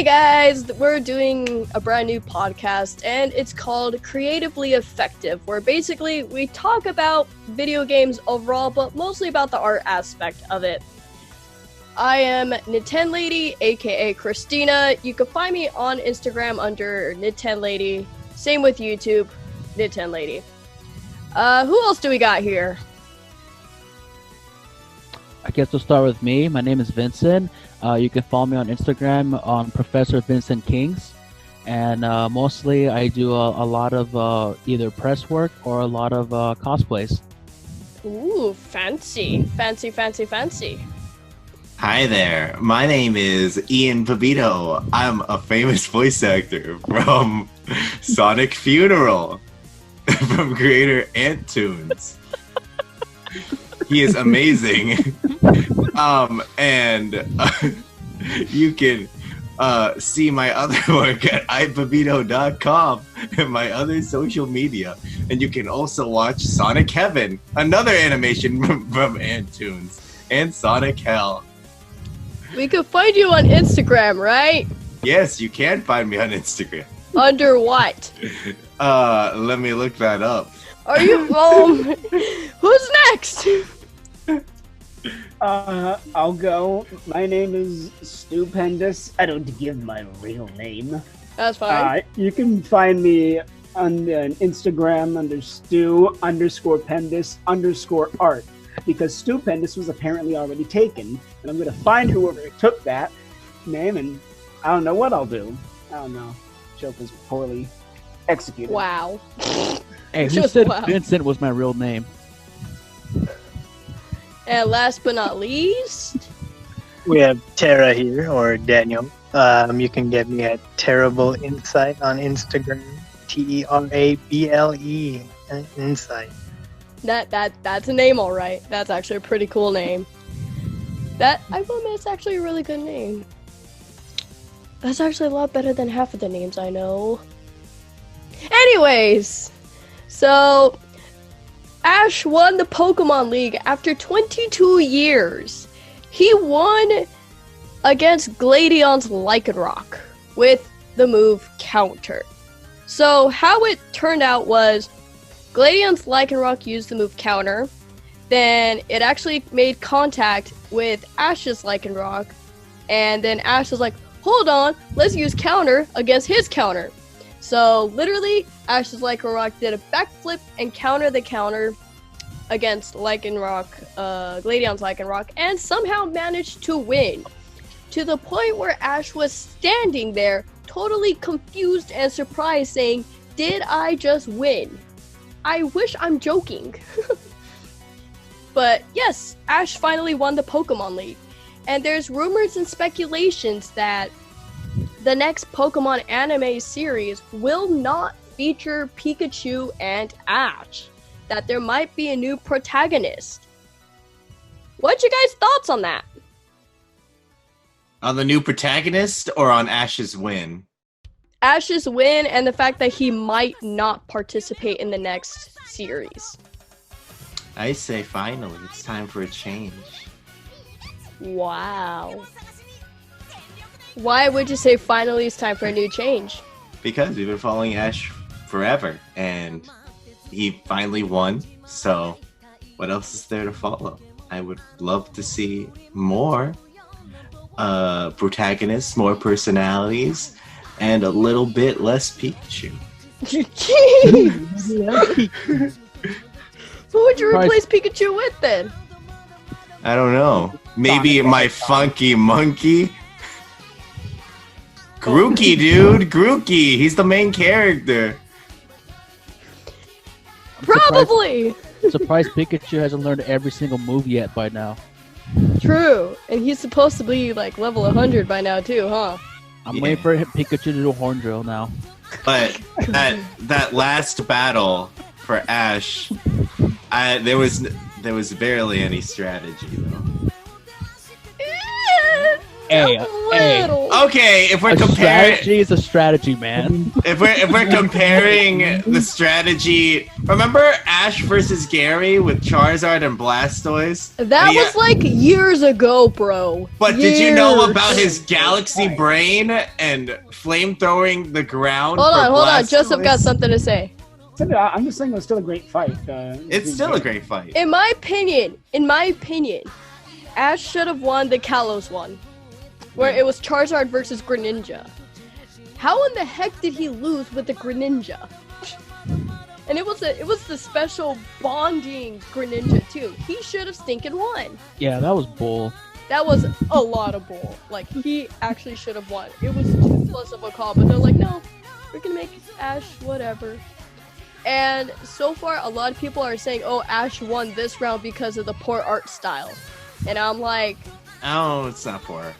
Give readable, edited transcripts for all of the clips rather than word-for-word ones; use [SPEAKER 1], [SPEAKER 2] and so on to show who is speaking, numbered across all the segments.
[SPEAKER 1] guys, we're doing a brand new podcast and it's called Creatively Effective, where basically we talk about video games overall, but mostly about the art aspect of it. I am NintenLady, aka Christina. You can find me on Instagram under NintenLady. Same with YouTube, NintenLady. Who else do we got here?
[SPEAKER 2] I guess we'll start with me. My name is Vincent. You can follow me on Instagram on Professor Vincent Kings. And mostly I do a lot of either press work or a lot of cosplays.
[SPEAKER 1] Ooh, fancy. Fancy, fancy, fancy.
[SPEAKER 3] Hi there. My name is Ian Pabito. I'm a famous voice actor from Sonic Funeral from creator Anttunes. He is amazing. You can see my other work at ipabito.com and my other social media. And you can also watch Sonic Heaven, another animation from Anttunes, and Sonic Hell.
[SPEAKER 1] We can find you on Instagram, right?
[SPEAKER 3] Yes, you can find me on Instagram.
[SPEAKER 1] Under what?
[SPEAKER 3] Let me look that up.
[SPEAKER 1] Are you who's next?
[SPEAKER 4] I'll go. My name is Stupendous. I don't give my real name.
[SPEAKER 1] That's fine.
[SPEAKER 4] You can find me on Instagram under Stu_Pendus_art because Stupendous was apparently already taken, and I'm gonna find whoever took that name, and I don't know what I'll do. I don't know. Joke was poorly executed.
[SPEAKER 1] Wow.
[SPEAKER 2] Hey, who said Vincent was my real name?
[SPEAKER 1] And last but not least,
[SPEAKER 5] we have Tara here, or Daniel. You can get me at Terrible Insight on Instagram. TERABLE Insight.
[SPEAKER 1] That's a name, all right. That's actually a pretty cool name. That I will admit, it's actually a really good name. That's actually a lot better than half of the names I know. Anyways, so Ash won the Pokemon League after 22 years. He won against Gladeon's Lycanroc with the move Counter. So how it turned out was Gladeon's Lycanroc used the move Counter, then it actually made contact with Ash's Lycanroc, and then Ash was like, hold on, let's use Counter against his Counter. So literally, Ash's Lycanroc did a backflip and countered the counter against Gladeon's Lycanroc, and somehow managed to win. To the point where Ash was standing there, totally confused and surprised, saying, "Did I just win? I wish I'm joking." But yes, Ash finally won the Pokemon League. And there's rumors and speculations that the next Pokemon anime series will not feature Pikachu and Ash. That there might be a new protagonist. What's your guys' thoughts on that?
[SPEAKER 3] On the new protagonist or on Ash's win?
[SPEAKER 1] Ash's win and the fact that he might not participate in the next series.
[SPEAKER 3] I say finally, it's time for a change.
[SPEAKER 1] Wow. Why would you say finally it's time for a new change?
[SPEAKER 3] Because we've been following Ash forever, and he finally won, so what else is there to follow? I would love to see more protagonists, more personalities, and a little bit less Pikachu.
[SPEAKER 1] Jeez! Who would you replace Pikachu with then?
[SPEAKER 3] I don't know. Maybe my funky monkey? Grookey, dude! Grookey! He's the main character!
[SPEAKER 1] Probably!
[SPEAKER 2] Surprised Pikachu hasn't learned every single move yet by now.
[SPEAKER 1] True. And he's supposed to be like level 100 by now too, huh?
[SPEAKER 2] I'm waiting for Pikachu to do a horn drill now.
[SPEAKER 3] But that last battle for Ash, there was barely any strategy though.
[SPEAKER 2] Hey,
[SPEAKER 1] a
[SPEAKER 2] hey.
[SPEAKER 1] little.
[SPEAKER 3] Okay, if we're
[SPEAKER 2] A
[SPEAKER 3] comparing,
[SPEAKER 2] strategy is a strategy, man.
[SPEAKER 3] if we're comparing the strategy, remember Ash versus Gary with Charizard and Blastoise?
[SPEAKER 1] That was like years ago, bro.
[SPEAKER 3] But did you know
[SPEAKER 1] Years.
[SPEAKER 3] about his galaxy brain and flamethrowing the ground?
[SPEAKER 1] Hold on.
[SPEAKER 3] Blastoise?
[SPEAKER 1] Joseph got something to say.
[SPEAKER 4] I'm just saying it was still a great fight.
[SPEAKER 3] It's still a great fight.
[SPEAKER 1] In my opinion, Ash should have won the Kalos one, where it was Charizard versus Greninja. How in the heck did he lose with the Greninja? And it was the special bonding Greninja too. He should have stinking won.
[SPEAKER 2] Yeah, that was bull.
[SPEAKER 1] That was a lot of bull. Like, he actually should have won. It was too close of a call, but they're like, no, we're gonna make Ash whatever. And so far, a lot of people are saying, oh, Ash won this round because of the poor art style. And I'm like...
[SPEAKER 3] Oh, it's not poor.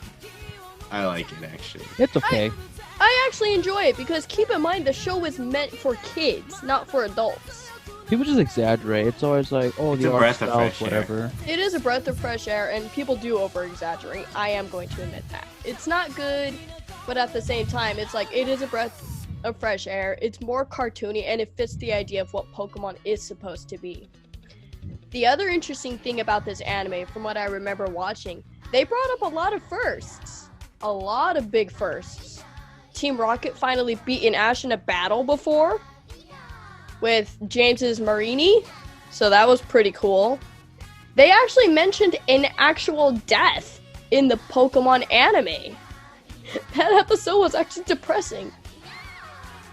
[SPEAKER 3] I like it, actually.
[SPEAKER 2] It's okay.
[SPEAKER 1] I actually enjoy it, because keep in mind, the show is meant for kids, not for adults.
[SPEAKER 2] People just exaggerate. It's always like, oh,
[SPEAKER 3] It's
[SPEAKER 2] the
[SPEAKER 3] a
[SPEAKER 2] art
[SPEAKER 3] breath of
[SPEAKER 2] style,
[SPEAKER 3] fresh
[SPEAKER 2] whatever.
[SPEAKER 1] It is a breath of fresh air, and people do over-exaggerate. I am going to admit that. It's not good, but at the same time, it's like, it is a breath of fresh air. It's more cartoony, and it fits the idea of what Pokemon is supposed to be. The other interesting thing about this anime, from what I remember watching, they brought up a lot of firsts. A lot of big firsts. Team Rocket finally beaten Ash in a battle before with James's Marini, so that was pretty cool. They actually mentioned an actual death in the Pokemon anime. That episode was actually depressing.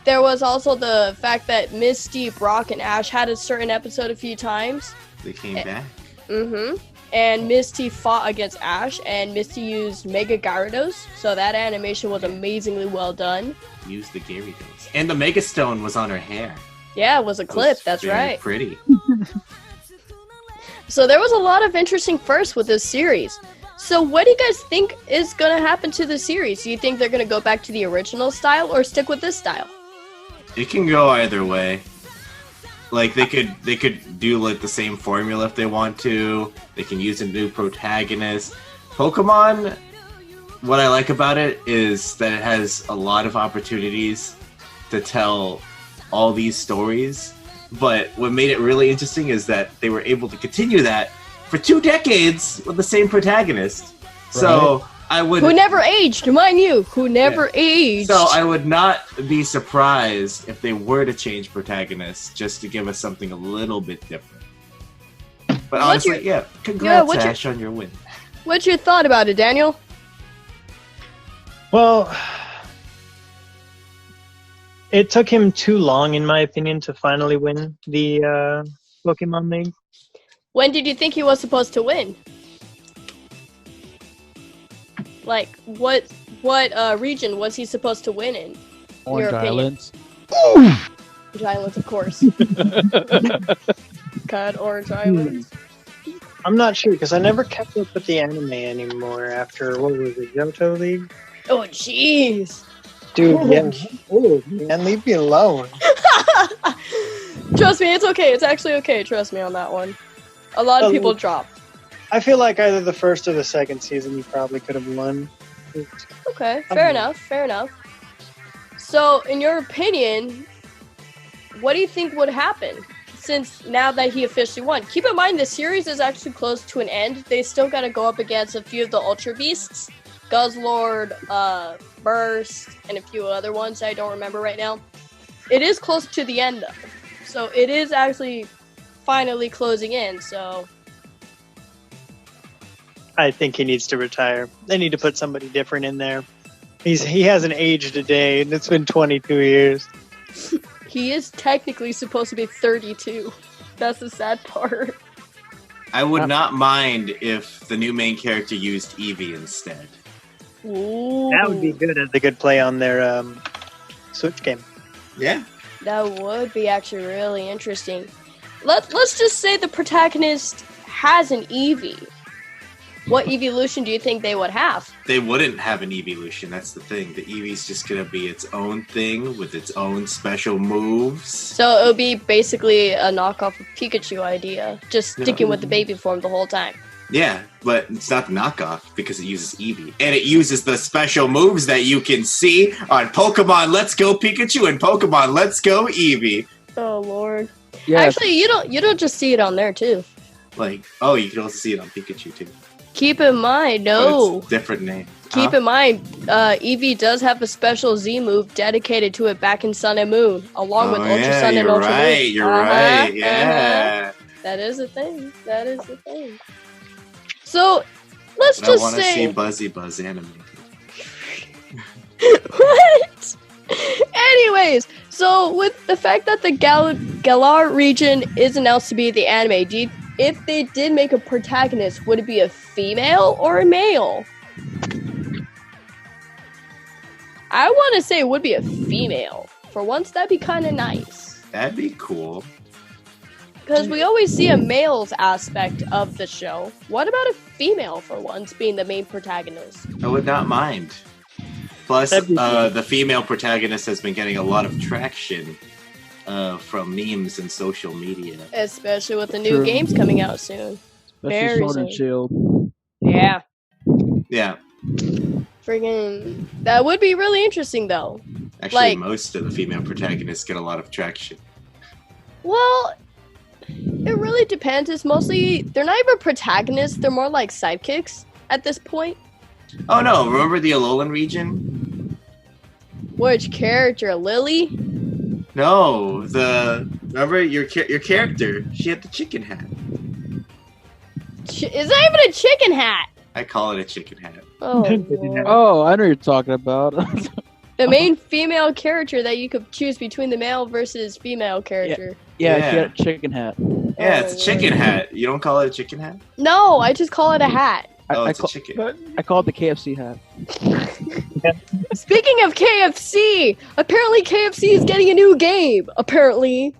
[SPEAKER 1] There was also the fact that Misty, Brock, and Ash had a certain episode a few times.
[SPEAKER 3] They came back.
[SPEAKER 1] And Misty fought against Ash, and Misty used Mega Gyarados, so that animation was amazingly well done.
[SPEAKER 3] Used the Gyarados. And the Mega Stone was on her hair.
[SPEAKER 1] Yeah, it was a clip, that's
[SPEAKER 3] very
[SPEAKER 1] right.
[SPEAKER 3] Pretty.
[SPEAKER 1] So there was a lot of interesting firsts with this series. So what do you guys think is going to happen to the series? Do you think they're going to go back to the original style or stick with this style?
[SPEAKER 3] It can go either way. Like, they could do like the same formula if they want to. They can use a new protagonist. Pokemon, what I like about it is that it has a lot of opportunities to tell all these stories. But what made it really interesting is that they were able to continue that for 2 decades with the same protagonist. So I would...
[SPEAKER 1] Who never aged, mind you, who never aged.
[SPEAKER 3] So I would not be surprised if they were to change protagonists just to give us something a little bit different. But honestly, congrats, Ash, on your win.
[SPEAKER 1] What's your thought about it, Daniel?
[SPEAKER 5] Well, it took him too long, in my opinion, to finally win the Pokemon League.
[SPEAKER 1] When did you think he was supposed to win? Like, what region was he supposed to win in?
[SPEAKER 2] Orange Islands.
[SPEAKER 1] Orange Islands, of course. God, Orange Islands.
[SPEAKER 5] I'm not sure, because I never kept up with the anime anymore after, what was it, Johto League?
[SPEAKER 1] Oh, jeez.
[SPEAKER 5] Dude, yeah. Oh, man, leave me alone.
[SPEAKER 1] Trust me, it's okay. It's actually okay. Trust me on that one. A lot of people dropped.
[SPEAKER 5] I feel like either the first or the second season you probably could have won.
[SPEAKER 1] Okay, fair enough. So, in your opinion, what do you think would happen since now that he officially won? Keep in mind, the series is actually close to an end. They still got to go up against a few of the Ultra Beasts. Guzzlord, Burst, and a few other ones I don't remember right now. It is close to the end, though. So, it is actually finally closing in, so...
[SPEAKER 5] I think he needs to retire. They need to put somebody different in there. He hasn't aged a day, and it's been 22 years.
[SPEAKER 1] He is technically supposed to be 32. That's the sad part.
[SPEAKER 3] I would not mind if the new main character used Eevee instead.
[SPEAKER 1] Ooh.
[SPEAKER 5] That would be good as a good play on their Switch game.
[SPEAKER 3] Yeah.
[SPEAKER 1] That would be actually really interesting. Let's just say the protagonist has an Eevee. What evolution do you think they would have?
[SPEAKER 3] They wouldn't have an evolution, that's the thing. The Eevee's just gonna be its own thing with its own special moves.
[SPEAKER 1] So it would be basically a knockoff of Pikachu idea, just sticking with the baby form the whole time.
[SPEAKER 3] Yeah, but it's not the knockoff because it uses Eevee. And it uses the special moves that you can see on Pokemon Let's Go Pikachu and Pokemon Let's Go Eevee.
[SPEAKER 1] Oh Lord.
[SPEAKER 2] Yes.
[SPEAKER 1] Actually, you don't just see it on there too.
[SPEAKER 3] Like, oh, you can also see it on Pikachu too.
[SPEAKER 1] Keep in mind,
[SPEAKER 3] But
[SPEAKER 1] no.
[SPEAKER 3] it's a different name.
[SPEAKER 1] Keep in mind, Eevee does have a special Z move dedicated to it back in Sun and Moon, along with Ultra Sun and Ultra Moon.
[SPEAKER 3] You're right. Yeah.
[SPEAKER 1] That is a thing. That is a thing. So, let's
[SPEAKER 3] But I
[SPEAKER 1] just
[SPEAKER 3] want to see
[SPEAKER 1] say...
[SPEAKER 3] Buzzy Buzz animated.
[SPEAKER 1] What? Anyways, so with the fact that the Galar region is announced to be the anime, if they did make a protagonist, would it be a female or a male? I want to say it would be a female. For once, that'd be kind of nice.
[SPEAKER 3] That'd be cool.
[SPEAKER 1] Because we always see a male's aspect of the show. What about a female, for once, being the main protagonist?
[SPEAKER 3] I would not mind. Plus,
[SPEAKER 5] That'd be cool.
[SPEAKER 3] the female protagonist has been getting a lot of traction from memes and social media.
[SPEAKER 1] Especially with the new
[SPEAKER 2] True.
[SPEAKER 1] games coming out soon. Very
[SPEAKER 2] Especially Sword and
[SPEAKER 1] soon.
[SPEAKER 2] Shield.
[SPEAKER 1] Yeah.
[SPEAKER 3] Yeah.
[SPEAKER 1] Friggin'... That would be really interesting, though.
[SPEAKER 3] Actually,
[SPEAKER 1] Like-
[SPEAKER 3] most of the female protagonists get a lot of traction.
[SPEAKER 1] Well, it really depends. It's mostly... They're not even protagonists. They're more like sidekicks at this point.
[SPEAKER 3] Oh no, remember the Alolan region?
[SPEAKER 1] Which character? Lily?
[SPEAKER 3] No, remember your character? She had the chicken hat.
[SPEAKER 1] Is that even a chicken hat?
[SPEAKER 3] I call it a chicken hat.
[SPEAKER 1] Oh, Lord.
[SPEAKER 2] Oh, I know what you're talking about.
[SPEAKER 1] The main female character that you could choose between the male versus female character.
[SPEAKER 2] Yeah,
[SPEAKER 3] Yeah.
[SPEAKER 2] she had a chicken hat.
[SPEAKER 3] Yeah,
[SPEAKER 1] Oh,
[SPEAKER 3] it's a chicken
[SPEAKER 1] Lord.
[SPEAKER 3] hat. You don't call it a chicken hat?
[SPEAKER 1] No, I just call it a hat.
[SPEAKER 3] Oh,
[SPEAKER 2] I
[SPEAKER 3] it's a
[SPEAKER 2] call,
[SPEAKER 3] chicken.
[SPEAKER 2] I call it the KFC hat.
[SPEAKER 1] Speaking of KFC, apparently KFC is getting a new game. Apparently.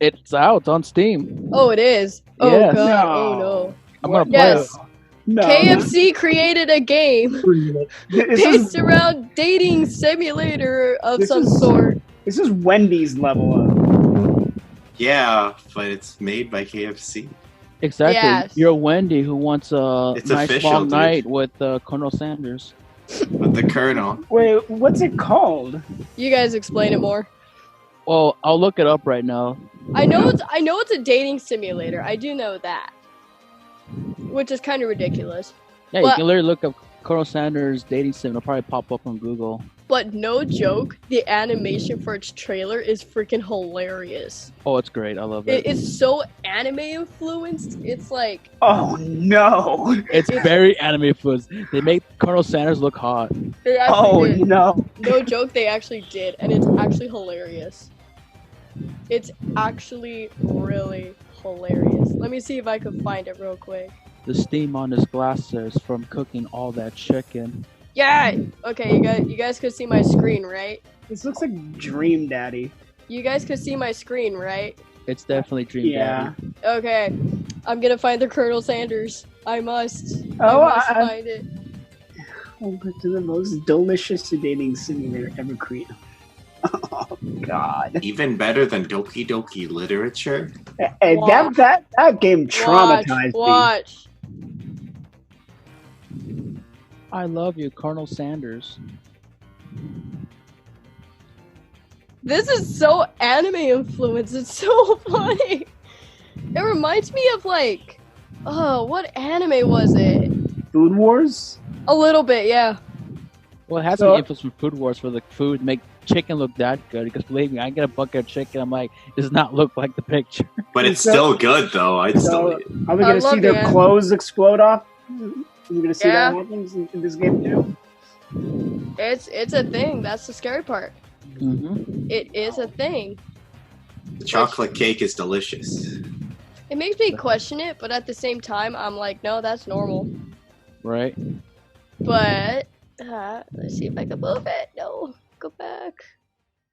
[SPEAKER 2] It's out on Steam.
[SPEAKER 1] Oh, it is. Oh,
[SPEAKER 2] Yes.
[SPEAKER 1] God.
[SPEAKER 4] No.
[SPEAKER 1] Oh, no.
[SPEAKER 2] I'm gonna play
[SPEAKER 1] Yes.
[SPEAKER 2] it.
[SPEAKER 4] No.
[SPEAKER 1] KFC created a game
[SPEAKER 4] This
[SPEAKER 1] based
[SPEAKER 4] is,
[SPEAKER 1] around dating simulator of
[SPEAKER 4] This
[SPEAKER 1] some
[SPEAKER 4] is-
[SPEAKER 1] sort.
[SPEAKER 4] this is Wendy's level up.
[SPEAKER 3] Yeah, but it's made by KFC.
[SPEAKER 2] Exactly.
[SPEAKER 1] Yes.
[SPEAKER 2] You're Wendy who wants a
[SPEAKER 3] It's
[SPEAKER 2] nice
[SPEAKER 3] official,
[SPEAKER 2] long
[SPEAKER 3] dude.
[SPEAKER 2] night with Colonel Sanders.
[SPEAKER 3] With the Colonel.
[SPEAKER 4] Wait, what's it called?
[SPEAKER 1] You guys explain it more.
[SPEAKER 2] Well, I'll look it up right now.
[SPEAKER 1] I know it's a dating simulator. I do know that. Which is kind of ridiculous.
[SPEAKER 2] Yeah,
[SPEAKER 1] Well-
[SPEAKER 2] you can literally look up Colonel Sanders dating sim. It'll probably pop up on Google.
[SPEAKER 1] But no joke, the animation for its trailer is freaking hilarious.
[SPEAKER 2] Oh, it's great. I love it.
[SPEAKER 1] It's so anime influenced. It's like,
[SPEAKER 4] Oh no!
[SPEAKER 2] It's very anime influenced. They make Colonel Sanders look hot.
[SPEAKER 1] they
[SPEAKER 4] Oh
[SPEAKER 1] actually did.
[SPEAKER 4] no!
[SPEAKER 1] No joke, they actually did, and it's actually hilarious. It's actually really hilarious. Let me see if I can find it real quick.
[SPEAKER 2] The steam on his glasses from cooking all that chicken.
[SPEAKER 1] Yeah. Okay, you guys could see my screen, right?
[SPEAKER 4] This looks like Dream Daddy.
[SPEAKER 1] You guys could see my screen, right?
[SPEAKER 2] It's definitely Dream
[SPEAKER 4] Yeah.
[SPEAKER 2] Daddy.
[SPEAKER 1] Okay. I'm gonna find the Colonel Sanders. I must.
[SPEAKER 4] Oh,
[SPEAKER 1] I must
[SPEAKER 4] I-
[SPEAKER 1] find it.
[SPEAKER 4] Welcome to the most delicious dating simulator ever created. Oh God!
[SPEAKER 3] Even better than Doki Doki Literature.
[SPEAKER 4] And
[SPEAKER 1] Watch.
[SPEAKER 4] that game traumatized me.
[SPEAKER 1] Watch.
[SPEAKER 2] I love you, Colonel Sanders.
[SPEAKER 1] This is so anime influenced. It's so funny. It reminds me of like, oh, what anime was it?
[SPEAKER 4] Food Wars.
[SPEAKER 1] A little bit, yeah.
[SPEAKER 2] Well, it has
[SPEAKER 4] So-
[SPEAKER 2] some influence from Food Wars for the food make chicken look that good. Because believe me, I get a bucket of chicken. I'm like, it does not look like the picture.
[SPEAKER 3] But it's
[SPEAKER 4] So-
[SPEAKER 3] still good though. I'd still
[SPEAKER 4] So,
[SPEAKER 3] eat it.
[SPEAKER 4] are we
[SPEAKER 1] I
[SPEAKER 4] gonna see
[SPEAKER 1] love
[SPEAKER 4] their
[SPEAKER 1] it.
[SPEAKER 4] clothes explode off? Are we gonna see
[SPEAKER 1] Yeah.
[SPEAKER 4] that happen in this game too?
[SPEAKER 1] It's a thing. That's the scary part.
[SPEAKER 2] Mm-hmm.
[SPEAKER 1] It is a thing.
[SPEAKER 3] The chocolate cake is delicious.
[SPEAKER 1] It makes me question it, but at the same time, I'm like, no, that's normal.
[SPEAKER 2] Right?
[SPEAKER 1] But let's see if I can move it. No, go back.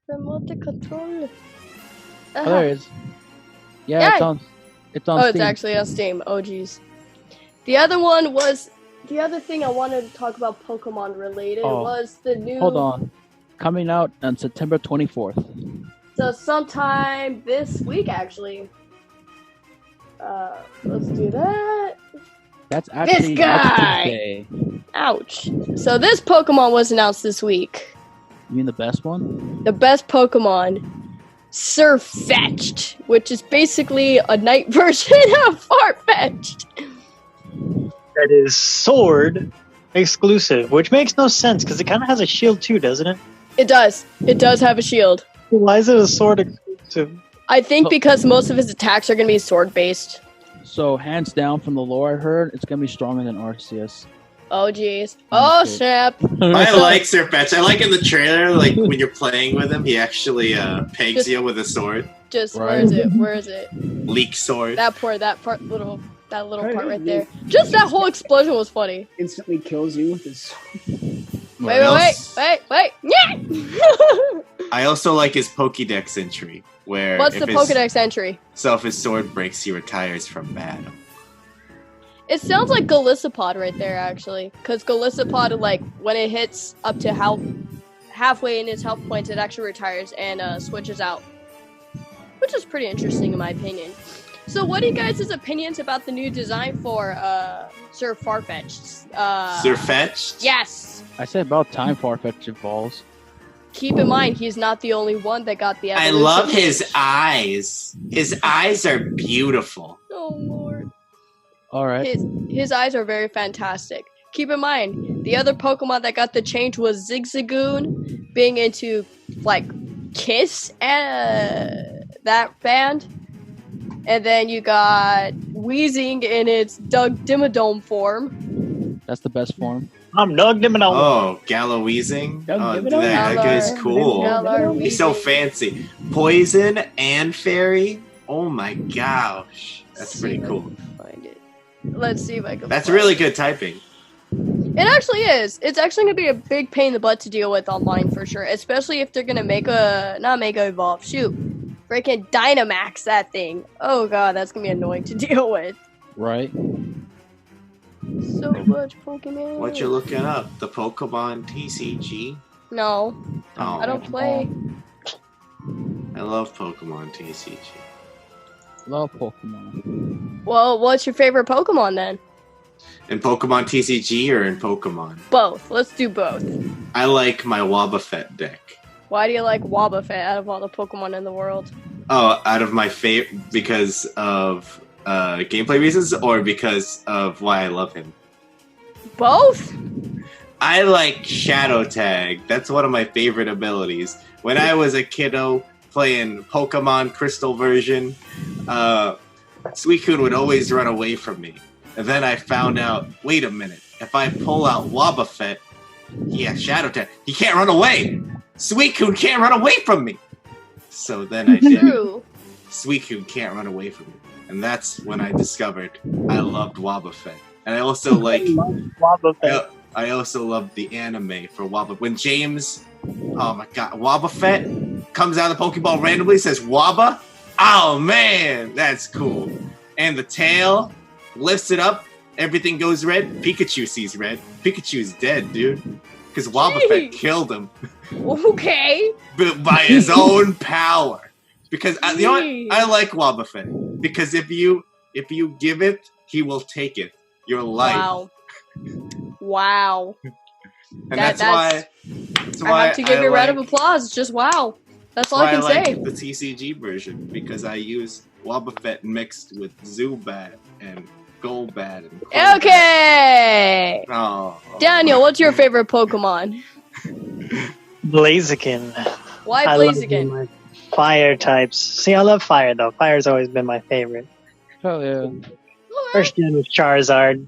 [SPEAKER 1] Remote control.
[SPEAKER 2] Oh, there it is. Yeah,
[SPEAKER 1] Yeah.
[SPEAKER 2] it's on. It's on
[SPEAKER 1] Oh,
[SPEAKER 2] Steam.
[SPEAKER 1] it's actually on Steam. Oh, geez. The other one was the other thing I wanted to talk about Pokemon related
[SPEAKER 2] Oh.
[SPEAKER 1] was the new.
[SPEAKER 2] Hold on. Coming out on September 24th.
[SPEAKER 1] So sometime this week, actually. Let's do that.
[SPEAKER 2] That's actually
[SPEAKER 1] guy!
[SPEAKER 2] Tuesday.
[SPEAKER 1] Ouch. So this Pokemon was announced this week.
[SPEAKER 2] You mean the best one?
[SPEAKER 1] The best Pokemon, Sirfetch'd, which is basically a night version of Farfetch'd.
[SPEAKER 5] That is sword exclusive, which makes no sense because it kind of has a shield too, doesn't it?
[SPEAKER 1] It does. It does have a shield.
[SPEAKER 5] Why is it a sword exclusive?
[SPEAKER 1] I think because most of his attacks are going to be sword-based.
[SPEAKER 2] So, hands down from the lore I heard, it's going to be stronger than Arceus.
[SPEAKER 1] Oh, jeez. Oh, snap.
[SPEAKER 3] I like Sirfetch'd. I like in the trailer, like when you're playing with him, he actually pegs you with a sword.
[SPEAKER 1] Just,
[SPEAKER 2] Right.
[SPEAKER 1] where is it? Where is it?
[SPEAKER 3] Leak sword.
[SPEAKER 1] That little part right there. Just that whole explosion was funny.
[SPEAKER 4] Instantly kills you with his.
[SPEAKER 1] Wait. Yeah!
[SPEAKER 3] I also like his Pokédex entry, where
[SPEAKER 1] What's the Pokedex entry?
[SPEAKER 3] So if his sword breaks, he retires from battle.
[SPEAKER 1] It sounds like Golisopod right there, actually. Because Golisopod, like, when it hits up to halfway in its health points, it actually retires and switches out. Which is pretty interesting, in my opinion. So what are you guys' opinions about the new design for Sir Farfetch'd?
[SPEAKER 3] Sirfetch'd?
[SPEAKER 1] Yes!
[SPEAKER 2] I said about time Farfetch'd evolves.
[SPEAKER 1] Keep in mind, he's not the only one that got the
[SPEAKER 3] I
[SPEAKER 1] evolution.
[SPEAKER 3] love his eyes. His eyes are beautiful.
[SPEAKER 1] Oh, Lord.
[SPEAKER 2] Alright.
[SPEAKER 1] His eyes are very fantastic. Keep in mind, the other Pokemon that got the change was Zigzagoon being into, like, Kiss and that band. And then you got Weezing in its Doug Dimmadome form.
[SPEAKER 2] That's the best form.
[SPEAKER 5] I'm Doug Dimmadome.
[SPEAKER 3] Oh, Galloweezing?
[SPEAKER 4] Doug
[SPEAKER 3] Oh,
[SPEAKER 4] Dimmadome?
[SPEAKER 3] that guy's cool.
[SPEAKER 1] Galar
[SPEAKER 3] He's so
[SPEAKER 1] Weezing.
[SPEAKER 3] fancy. Poison and fairy? Oh my gosh. That's
[SPEAKER 1] See
[SPEAKER 3] pretty
[SPEAKER 1] if I
[SPEAKER 3] cool.
[SPEAKER 1] can find it. Let's see if I can
[SPEAKER 3] That's
[SPEAKER 1] find
[SPEAKER 3] really
[SPEAKER 1] it.
[SPEAKER 3] good typing.
[SPEAKER 1] It actually is. It's actually going to be a big pain in the butt to deal with online for sure. Especially if they're going to not Mega Evolve. Shoot. Freaking Dynamax that thing. Oh god, that's going to be annoying to deal with.
[SPEAKER 2] Right?
[SPEAKER 1] So much Pokemon.
[SPEAKER 3] What you looking up? The Pokemon TCG?
[SPEAKER 1] No,
[SPEAKER 3] Oh,
[SPEAKER 1] I don't play.
[SPEAKER 3] I love Pokemon TCG.
[SPEAKER 2] Love Pokemon.
[SPEAKER 1] Well, what's your favorite Pokemon then?
[SPEAKER 3] In Pokemon TCG or in Pokemon?
[SPEAKER 1] Both. Let's do both.
[SPEAKER 3] I like my Wobbuffet deck.
[SPEAKER 1] Why do you like Wobbuffet out of all the Pokemon in the world?
[SPEAKER 3] Oh, out of my favorite because of gameplay reasons or because of why I love him?
[SPEAKER 1] Both?
[SPEAKER 3] I like Shadow Tag. That's one of my favorite abilities. When I was a kiddo playing Pokemon Crystal version, Suicune would always run away from me. And then I found out, wait a minute, if I pull out Wobbuffet, he has Shadow Tag. He can't run away! Suicune can't run away from me! So then I did.
[SPEAKER 1] True.
[SPEAKER 3] Suicune can't run away from me. And that's when I discovered I loved Wobbuffet. And I also like... I also love the anime for Wobbuffet. When James, oh my god, Wobbuffet comes out of the Pokeball randomly, says Wobba, oh man, that's cool. And the tail lifts it up, everything goes red, Pikachu sees red. Pikachu's dead, dude. Because Wobbuffet
[SPEAKER 1] Jeez.
[SPEAKER 3] killed him
[SPEAKER 1] Okay.
[SPEAKER 3] by his own power. Because you know what?
[SPEAKER 1] Jeez.
[SPEAKER 3] I like Wobbuffet. Because if you give it, he will take it. Your life.
[SPEAKER 1] Wow. Wow.
[SPEAKER 3] And
[SPEAKER 1] That's-
[SPEAKER 3] that's why
[SPEAKER 1] I have to give you a round of
[SPEAKER 3] like-
[SPEAKER 1] applause. Just wow. That's all
[SPEAKER 3] why
[SPEAKER 1] I can
[SPEAKER 3] like
[SPEAKER 1] say.
[SPEAKER 3] the TCG version because I use Wobbuffet mixed with Zubat and Golbat and Crobat.
[SPEAKER 1] Okay.
[SPEAKER 3] Oh,
[SPEAKER 1] Daniel, what's your favorite Pokemon?
[SPEAKER 5] Blaziken.
[SPEAKER 1] Why
[SPEAKER 5] I love
[SPEAKER 1] Blaziken?
[SPEAKER 5] my fire types. See, I love fire though. Fire's always been my favorite.
[SPEAKER 2] Hell yeah.
[SPEAKER 5] First gen was Charizard.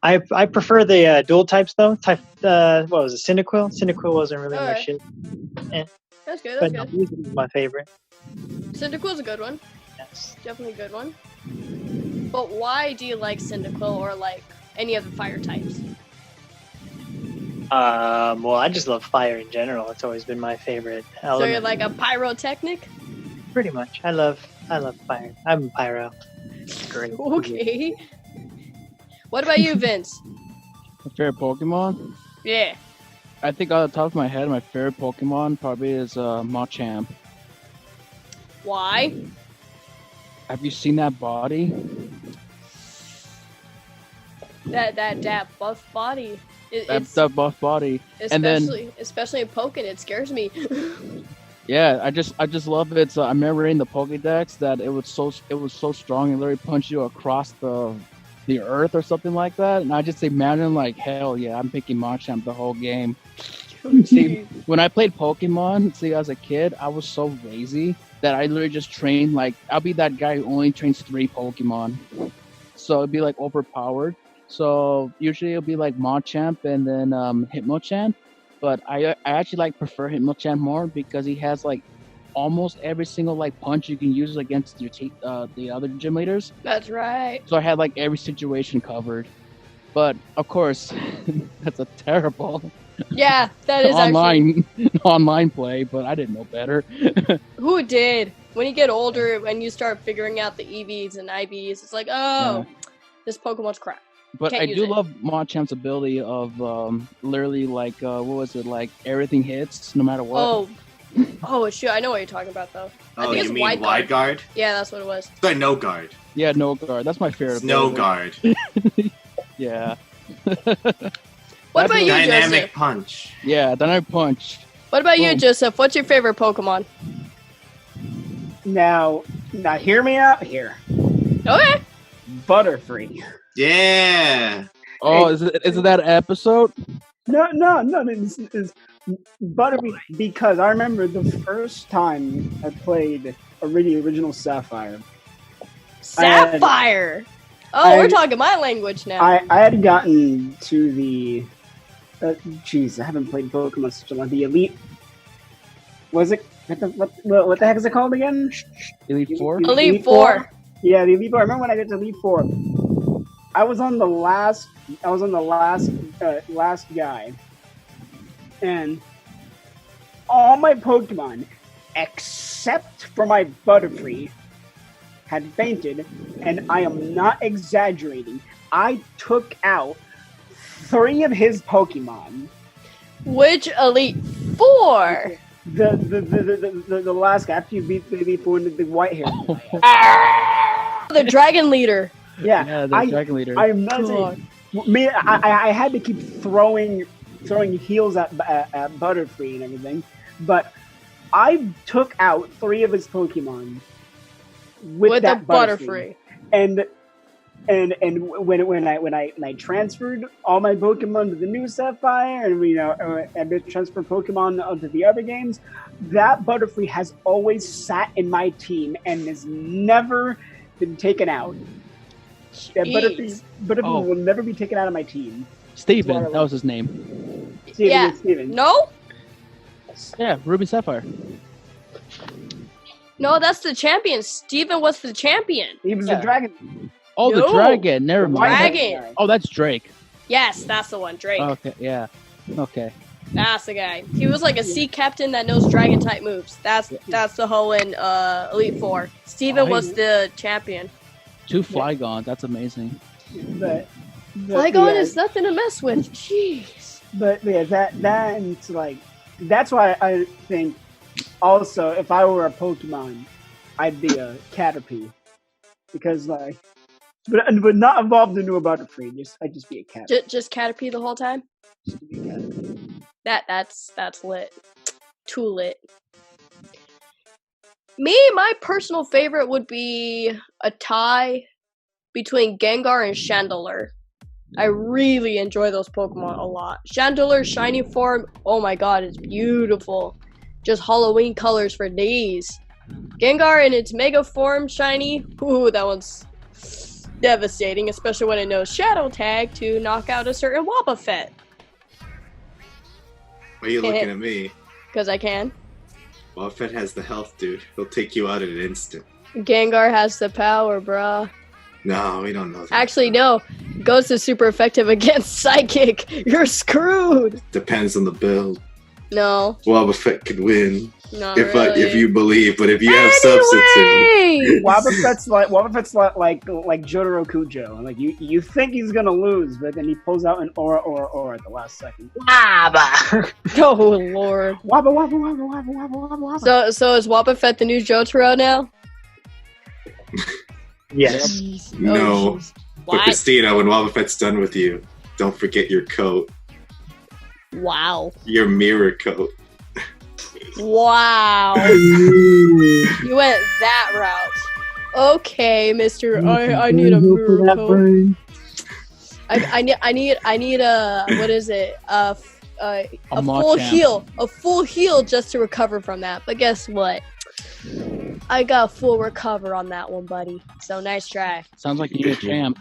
[SPEAKER 5] I prefer the dual types though. What was it? Cyndaquil? Cyndaquil wasn't really my
[SPEAKER 1] Alright.
[SPEAKER 5] shit.
[SPEAKER 1] That's good.
[SPEAKER 5] But
[SPEAKER 1] That's
[SPEAKER 5] no,
[SPEAKER 1] good.
[SPEAKER 5] Blaziken was my favorite.
[SPEAKER 1] Cyndaquil's a good one.
[SPEAKER 5] Yes.
[SPEAKER 1] Definitely a good one. But why do you like Cyndaquil or like any of the fire types?
[SPEAKER 5] Well, I just love fire in general. It's always been my favorite
[SPEAKER 1] So
[SPEAKER 5] element.
[SPEAKER 1] you're like a pyrotechnic?
[SPEAKER 5] Pretty much. I love fire. I'm a pyro. Great.
[SPEAKER 1] Okay. What about you, Vince?
[SPEAKER 2] My favorite Pokemon?
[SPEAKER 1] Yeah.
[SPEAKER 2] I think off the top of my head, my favorite Pokemon probably is Machamp.
[SPEAKER 1] Why?
[SPEAKER 2] Have you seen that body?
[SPEAKER 1] That buff body.
[SPEAKER 2] That's the buff body. And then
[SPEAKER 1] especially in Pokken, it scares me.
[SPEAKER 2] yeah, I just love it. I remember in the Pokédex that it was so strong and literally punched you across the earth or something like that. And I just imagine like, hell yeah, I'm picking Machamp the whole game. See, when I played Pokemon, as a kid, I was so lazy that I literally just trained like I'll be that guy who only trains 3 Pokemon. So it'd be like overpowered. So usually it'll be like Machamp and then Hitmonchan. But I actually prefer Hitmonchan more because he has like almost every single like punch you can use against the other gym leaders.
[SPEAKER 1] That's right.
[SPEAKER 2] So I had like every situation covered. But of course, that's a terrible
[SPEAKER 1] Yeah, that is
[SPEAKER 2] online play, but I didn't know better.
[SPEAKER 1] Who did? When you get older and you start figuring out the EVs and IVs, it's like, this Pokemon's crap.
[SPEAKER 2] But I do love Machamp's ability of literally like what was it, like everything hits no matter what.
[SPEAKER 1] Oh shoot! I know what you're talking about though. I think
[SPEAKER 3] you
[SPEAKER 1] it's
[SPEAKER 3] mean Wide Guard?
[SPEAKER 1] Yeah, that's what it was.
[SPEAKER 3] It's like No Guard.
[SPEAKER 2] Yeah, No Guard. That's my favorite.
[SPEAKER 3] No Guard.
[SPEAKER 2] Yeah.
[SPEAKER 1] What about you,
[SPEAKER 3] Dynamic
[SPEAKER 1] Joseph?
[SPEAKER 3] Punch.
[SPEAKER 2] Yeah, Dynamic Punch.
[SPEAKER 1] What about you, Joseph? What's your favorite Pokemon?
[SPEAKER 4] Now hear me out here.
[SPEAKER 1] Okay.
[SPEAKER 4] Butterfree.
[SPEAKER 3] Yeah.
[SPEAKER 2] Oh, is it that episode?
[SPEAKER 4] No. This is Butterfree because I remember the first time I played original Sapphire.
[SPEAKER 1] Sapphire. We're talking my language now.
[SPEAKER 4] I had gotten to the. Jeez, I haven't played Pokemon such a long. The Elite. Was it? What the heck is it called again?
[SPEAKER 2] Elite Four.
[SPEAKER 1] Elite Four.
[SPEAKER 4] Yeah, the Elite Four. I remember when I got to Elite Four. I was on the last guy, and all my Pokemon, except for my Butterfree, had fainted, and I am not exaggerating. I took out 3 of his Pokemon.
[SPEAKER 1] Which Elite Four?
[SPEAKER 4] The last guy after you beat the Elite Four, the white hair.
[SPEAKER 1] The Dragon Leader.
[SPEAKER 4] Yeah,
[SPEAKER 2] the Dragon Leader.
[SPEAKER 4] I'm not saying. Me, I had to keep throwing heals at Butterfree and everything, but I took out 3 of his Pokemon with that Butterfree. And when I transferred all my Pokemon to the new Sapphire, and I transferred Pokemon onto the other games, that Butterfree has always sat in my team and has never been taken out. Yeah, Butterfree will never be taken out of my team.
[SPEAKER 2] Steven, that was his name.
[SPEAKER 4] Steven.
[SPEAKER 1] No?
[SPEAKER 2] Yeah, Ruby Sapphire.
[SPEAKER 1] No, that's the champion. Steven was the champion.
[SPEAKER 4] He was the dragon.
[SPEAKER 2] Oh, the dragon. Never mind.
[SPEAKER 1] Dragon.
[SPEAKER 2] Oh, that's Drake.
[SPEAKER 1] Yes, that's the one. Drake.
[SPEAKER 2] Okay, yeah. Okay.
[SPEAKER 1] That's the guy. He was like a sea captain that knows dragon type moves. That's the whole in Elite Four. Steven was the champion.
[SPEAKER 2] 2 Flygons. That's amazing.
[SPEAKER 4] But
[SPEAKER 1] Flygon is nothing to mess with. Jeez.
[SPEAKER 4] But yeah, that's like that's why I think also if I were a Pokemon, I'd be a Caterpie because like, but not evolved into a Butterfree. I'd just be a Caterpie.
[SPEAKER 1] Just Caterpie the whole time.
[SPEAKER 4] Just be a Caterpie.
[SPEAKER 1] That's lit. Too lit. My personal favorite would be a tie between Gengar and Chandelure. I really enjoy those Pokemon a lot. Chandelure's shiny form, oh my god, it's beautiful. Just Halloween colors for days. Gengar in its Mega form, shiny, ooh, that one's devastating, especially when it knows Shadow Tag to knock out a certain Wobbuffet.
[SPEAKER 3] Why are you looking at me?
[SPEAKER 1] Because I can.
[SPEAKER 3] Wobbuffet has the health, dude. He'll take you out in an instant.
[SPEAKER 1] Gengar has the power, bruh.
[SPEAKER 3] No, we don't know that.
[SPEAKER 1] Actually, no. Ghost is super effective against Psychic. You're screwed.
[SPEAKER 3] Depends on the build.
[SPEAKER 1] No.
[SPEAKER 3] Wobbuffet could win.
[SPEAKER 1] Not really.
[SPEAKER 3] If you believe, but if you have substitute.
[SPEAKER 4] Wobbufet's like Jotaro Kujo. Like you think he's gonna lose, but then he pulls out an aura at the last second.
[SPEAKER 1] Wabba. Oh lord.
[SPEAKER 4] Wabba.
[SPEAKER 1] So is Wobbuffet the new Jotaro now?
[SPEAKER 5] Yes.
[SPEAKER 3] No.
[SPEAKER 1] Oh,
[SPEAKER 3] But
[SPEAKER 1] What?
[SPEAKER 3] Christina, when Wobble Fett's done with you, don't forget your coat.
[SPEAKER 1] Wow.
[SPEAKER 3] Your mirror coat.
[SPEAKER 1] Wow. You went that route. Okay, Mister. I need a mirror coat. I need a what is it? A full heal. A full heal just to recover from that. But guess what? I got a full recover on that one, buddy. So nice try.
[SPEAKER 2] Sounds like you're a champ.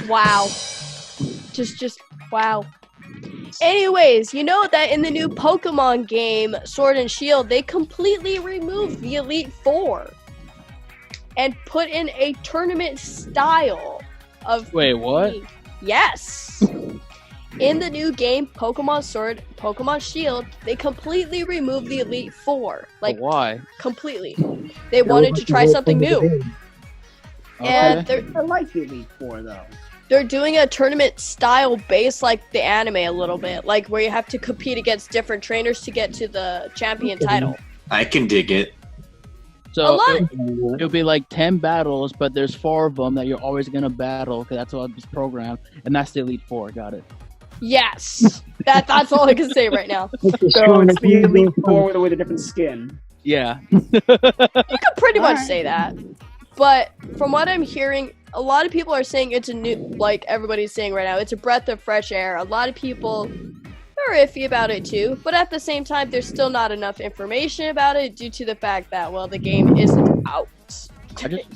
[SPEAKER 1] Wow. Just wow. Anyways, you know that in the new Pokemon game, Sword and Shield, they completely removed the Elite Four and put in a tournament style of.
[SPEAKER 2] Wait, what?
[SPEAKER 1] Yes. In the new game, Pokemon Sword, Pokemon Shield, they completely removed the Elite Four. Like,
[SPEAKER 2] but why?
[SPEAKER 1] Completely. They wanted to try something new. And
[SPEAKER 2] Okay.
[SPEAKER 4] I like the Elite Four, though.
[SPEAKER 1] they're doing a tournament style based like the anime a little bit. Like, where you have to compete against different trainers to get to the champion title.
[SPEAKER 3] I can dig it.
[SPEAKER 2] So
[SPEAKER 1] A lot.
[SPEAKER 2] it'll be like 10 battles, but there's 4 of them that you're always going to battle, because that's what this program, and that's the Elite Four. Got it.
[SPEAKER 1] Yes. That's all I can say right now.
[SPEAKER 4] So it's the Elite Four with a different skin.
[SPEAKER 2] Yeah.
[SPEAKER 1] You could pretty much
[SPEAKER 4] Alright.
[SPEAKER 1] say that. But from what I'm hearing, a lot of people are saying it's a new, like everybody's saying right now, it's a breath of fresh air. A lot of people are iffy about it too, but at the same time, there's still not enough information about it due to the fact that, well, the game isn't out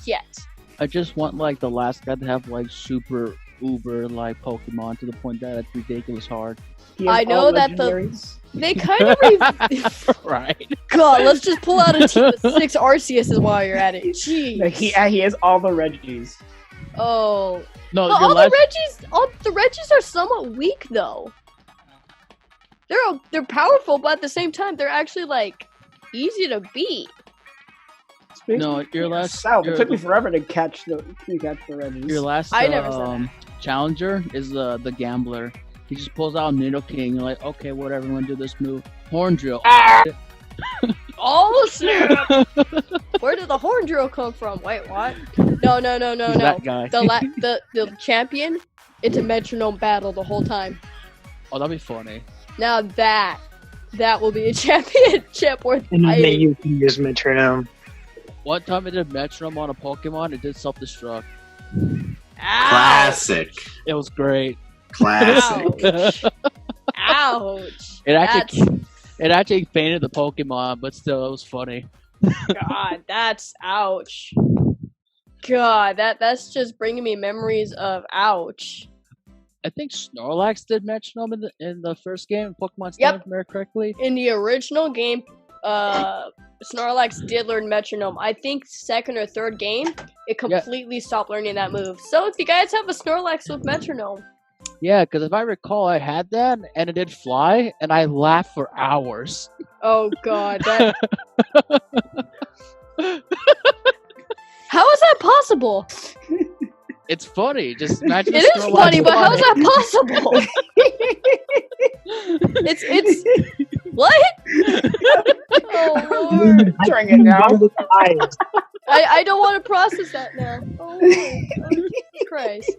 [SPEAKER 1] yet.
[SPEAKER 2] I just want like the last guy to have like super uber like Pokemon to the point that it's ridiculous hard.
[SPEAKER 4] He has
[SPEAKER 1] I know
[SPEAKER 4] all
[SPEAKER 1] that
[SPEAKER 4] legendaries.
[SPEAKER 1] they kind of
[SPEAKER 2] Right.
[SPEAKER 1] God, let's just pull out a team of 6 Arceuses while you're at it. Jeez.
[SPEAKER 4] He has all the Reggies.
[SPEAKER 1] Oh.
[SPEAKER 2] No,
[SPEAKER 1] But
[SPEAKER 2] your
[SPEAKER 1] all
[SPEAKER 2] last,
[SPEAKER 1] the Reggies are somewhat weak though. They're powerful, but at the same time, they're actually like easy to beat.
[SPEAKER 2] No, your last-
[SPEAKER 4] South. It
[SPEAKER 2] your-
[SPEAKER 4] took me forever to catch the Reggies.
[SPEAKER 2] your last
[SPEAKER 1] I never said
[SPEAKER 2] challenger is the gambler. He just pulls out Nidoking. You're like, okay, whatever. I'm gonna do this move. Horn drill.
[SPEAKER 1] Oh snap! Where did the horn drill come from? Wait, what? No.
[SPEAKER 2] He's that guy.
[SPEAKER 1] The champion. It's a metronome battle the whole time.
[SPEAKER 2] Oh, that'd be funny.
[SPEAKER 1] Now that will be a championship worth
[SPEAKER 5] And then
[SPEAKER 1] fighting.
[SPEAKER 5] you can use metronome.
[SPEAKER 2] One time I did metronome on a Pokemon. It did self-destruct.
[SPEAKER 1] Ow.
[SPEAKER 3] Classic.
[SPEAKER 2] It was great.
[SPEAKER 3] Classic.
[SPEAKER 1] Ouch. Ouch.
[SPEAKER 2] It actually fainted the Pokemon, but still, it was funny.
[SPEAKER 1] God, that's ouch. God, that's just bringing me memories of ouch.
[SPEAKER 2] I think Snorlax did metronome in the first game, Pokemon Snap,
[SPEAKER 1] Yep.
[SPEAKER 2] if I remember correctly.
[SPEAKER 1] In the original game, Snorlax did learn metronome. I think second or third game, it completely stopped learning that move. So if you guys have a Snorlax with metronome,
[SPEAKER 2] Yeah, because if I recall, I had that, and it did fly, and I laughed for hours.
[SPEAKER 1] oh god, that. How is that possible?
[SPEAKER 2] It's funny. Just imagine.
[SPEAKER 1] It is funny, but how is that possible? it's what? Oh lord.
[SPEAKER 4] Trying it now.
[SPEAKER 1] I don't want to process that now. Oh lord. Oh, Christ.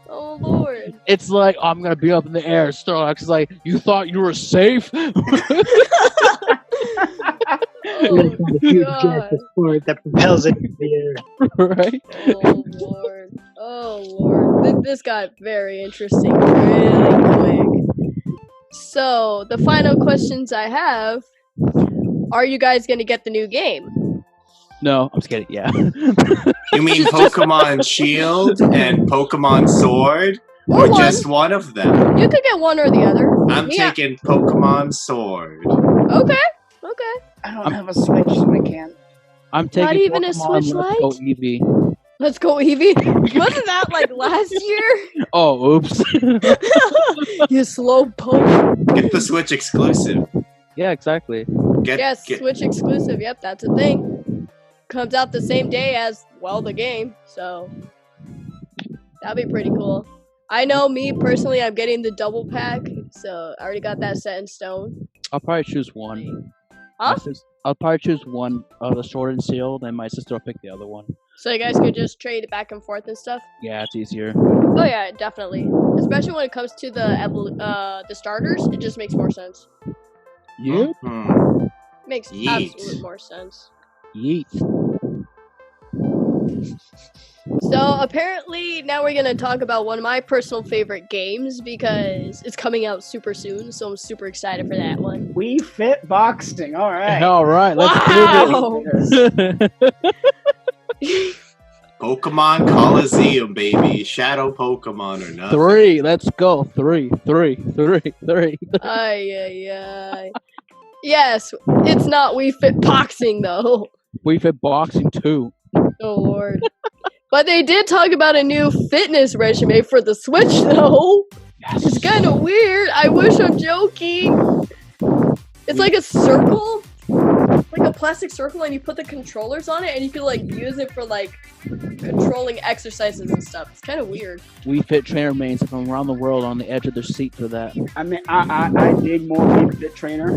[SPEAKER 1] Oh lord.
[SPEAKER 2] It's like, oh, I'm gonna be up in the air. Snorlax is like, you thought you were safe?
[SPEAKER 1] Oh god.
[SPEAKER 5] That propels it in the air.
[SPEAKER 2] Right?
[SPEAKER 1] Oh lord. Oh lord. This got very interesting really quick. So the final questions I have: are you guys gonna get the new game?
[SPEAKER 2] No, I'm just kidding. Yeah.
[SPEAKER 3] You mean Pokemon Shield and Pokemon Sword?
[SPEAKER 1] Or
[SPEAKER 3] Or
[SPEAKER 1] one.
[SPEAKER 3] just one of them?
[SPEAKER 1] You could get one or the other.
[SPEAKER 3] I'm
[SPEAKER 1] Yeah.
[SPEAKER 3] taking Pokemon Sword.
[SPEAKER 1] Okay. Okay.
[SPEAKER 4] I don't have a Switch, so I can't.
[SPEAKER 2] I'm taking
[SPEAKER 1] Not even a
[SPEAKER 2] Pokemon
[SPEAKER 1] Switch
[SPEAKER 2] Let's Go
[SPEAKER 1] Lite?
[SPEAKER 2] Eevee.
[SPEAKER 1] Let's go, Eevee. Wasn't that like last year?
[SPEAKER 2] Oh, oops.
[SPEAKER 1] You slow poke.
[SPEAKER 3] Get the Switch exclusive.
[SPEAKER 2] Yeah, exactly.
[SPEAKER 1] Yes,
[SPEAKER 3] Get,
[SPEAKER 1] Switch exclusive. Yep, that's a thing. Comes out the same day as, well, the game. So, that'd be pretty cool. I know me, personally, I'm getting the double pack. So, I already got that set in stone.
[SPEAKER 2] I'll probably choose one.
[SPEAKER 1] Huh?
[SPEAKER 2] I'll probably choose one of the Sword and Shield, and my sister will pick the other one.
[SPEAKER 1] So you guys could just trade it back and forth and stuff.
[SPEAKER 2] Yeah, it's easier.
[SPEAKER 1] Oh yeah, definitely. Especially when it comes to the starters, it just makes more sense.
[SPEAKER 2] Yep.
[SPEAKER 1] Makes
[SPEAKER 3] Yeet.
[SPEAKER 1] absolute more sense.
[SPEAKER 2] Yeet.
[SPEAKER 1] So apparently now we're gonna talk about one of my personal favorite games because it's coming out super soon. So I'm super excited for that one.
[SPEAKER 4] Wii Fit Boxing. All right.
[SPEAKER 2] All right, let's
[SPEAKER 1] Wow!
[SPEAKER 2] do this.
[SPEAKER 3] Pokemon Coliseum, baby. Shadow Pokemon or nothing.
[SPEAKER 2] 3. Let's go. 3.
[SPEAKER 1] Ay. Yes, it's not Wii Fit Boxing though.
[SPEAKER 2] We Fit Boxing 2.
[SPEAKER 1] Oh lord. But they did talk about a new fitness regimen for the Switch though.
[SPEAKER 2] Yes.
[SPEAKER 1] It's kind of weird. I wish I'm joking. It's like a circle, like a plastic circle, and you put the controllers on it, and you can like use it for like controlling exercises and stuff. It's kind of weird.
[SPEAKER 2] We Fit trainer mains from around the world on the edge of their seat for that.
[SPEAKER 4] I mean, I dig more Wii Fit Trainer.